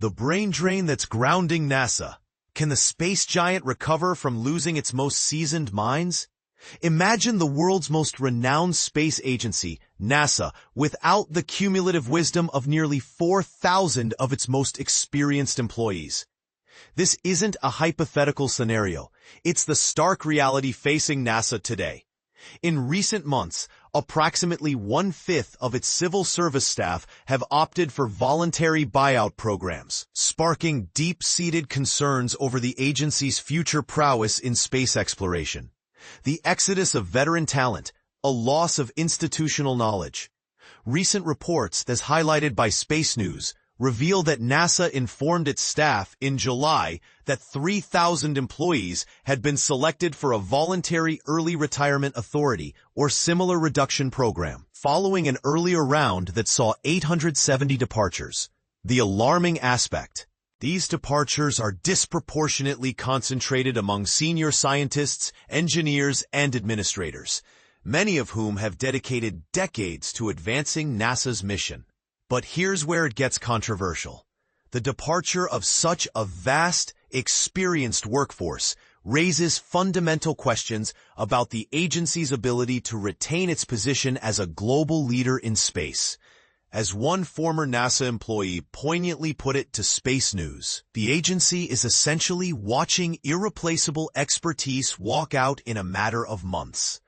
The brain drain that's grounding NASA. Can the space giant recover from losing its most seasoned minds? Imagine the world's most renowned space agency, NASA, without the cumulative wisdom of nearly 4,000 of its most experienced employees. This isn't a hypothetical scenario. It's the stark reality facing NASA today. In recent months, approximately 1/5 of its civil service staff have opted for voluntary buyout programs, sparking deep-seated concerns over the agency's future prowess in space exploration. The exodus of veteran talent, a loss of institutional knowledge. Recent reports, as highlighted by Space News, reveal that NASA informed its staff in July that 3,000 employees had been selected for a voluntary early retirement authority or similar reduction program, following an earlier round that saw 870 departures. The alarming aspect: these departures are disproportionately concentrated among senior scientists, engineers, and administrators, many of whom have dedicated decades to advancing NASA's mission. But here's where it gets controversial. The departure of such a vast, experienced workforce raises fundamental questions about the agency's ability to retain its position as a global leader in space. As one former NASA employee poignantly put it to Space News, the agency is essentially watching irreplaceable expertise walk out in a matter of months.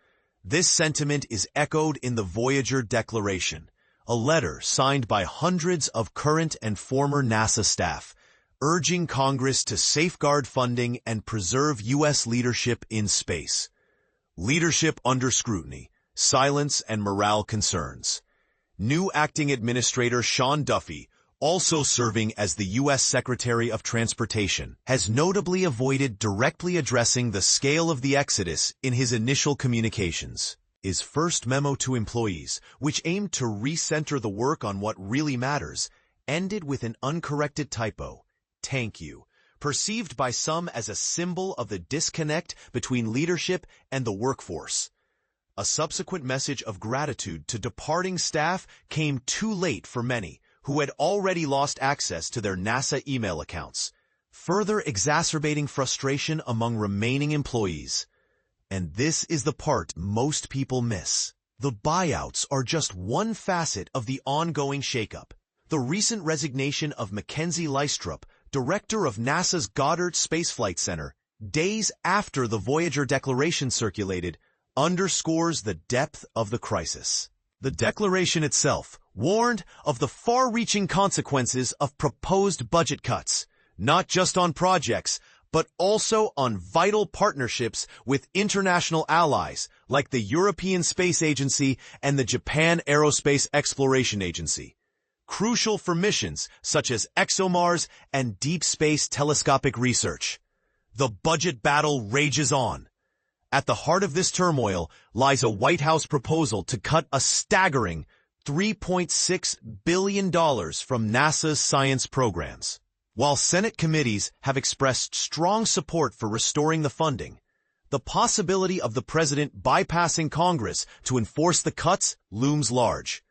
This sentiment is echoed in the Voyager Declaration, a letter signed by hundreds of current and former NASA staff, urging Congress to safeguard funding and preserve U.S. leadership in space. Leadership under scrutiny, silence, and morale concerns. New Acting Administrator Sean Duffy, also serving as the U.S. Secretary of Transportation, has notably avoided directly addressing the scale of the exodus in his initial communications. His first memo to employees, which aimed to recenter the work on what really matters, ended with an uncorrected typo, "Thank you," perceived by some as a symbol of the disconnect between leadership and the workforce. A subsequent message of gratitude to departing staff came too late for many, who had already lost access to their NASA email accounts, further exacerbating frustration among remaining employees. And this is the part most people miss. The buyouts are just one facet of the ongoing shakeup. The recent resignation of Mackenzie Lystrup, director of NASA's Goddard Space Flight Center, days after the Voyager Declaration circulated, underscores the depth of the crisis. The declaration itself warned of the far-reaching consequences of proposed budget cuts, not just on projects, but also on vital partnerships with international allies like the European Space Agency and the Japan Aerospace Exploration Agency, crucial for missions such as ExoMars and deep space telescopic research. The budget battle rages on. At the heart of this turmoil lies a White House proposal to cut a staggering $3.6 billion from NASA's science programs. While Senate committees have expressed strong support for restoring the funding, the possibility of the president bypassing Congress to enforce the cuts looms large.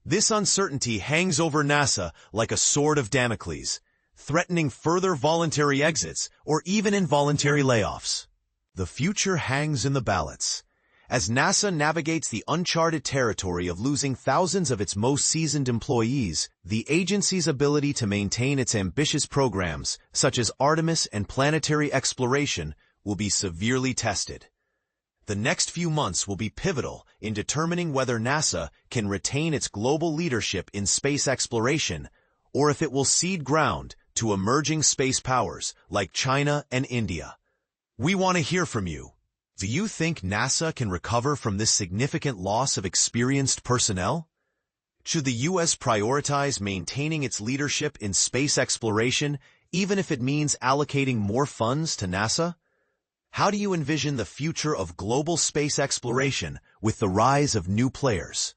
This uncertainty hangs over NASA like a sword of Damocles, threatening further voluntary exits or even involuntary layoffs. The future hangs in the balance. As NASA navigates the uncharted territory of losing thousands of its most seasoned employees, the agency's ability to maintain its ambitious programs, such as Artemis and planetary exploration, will be severely tested. The next few months will be pivotal in determining whether NASA can retain its global leadership in space exploration, or if it will cede ground to emerging space powers like China and India. We want to hear from you. Do you think NASA can recover from this significant loss of experienced personnel? Should the U.S. prioritize maintaining its leadership in space exploration, even if it means allocating more funds to NASA? How do you envision the future of global space exploration with the rise of new players?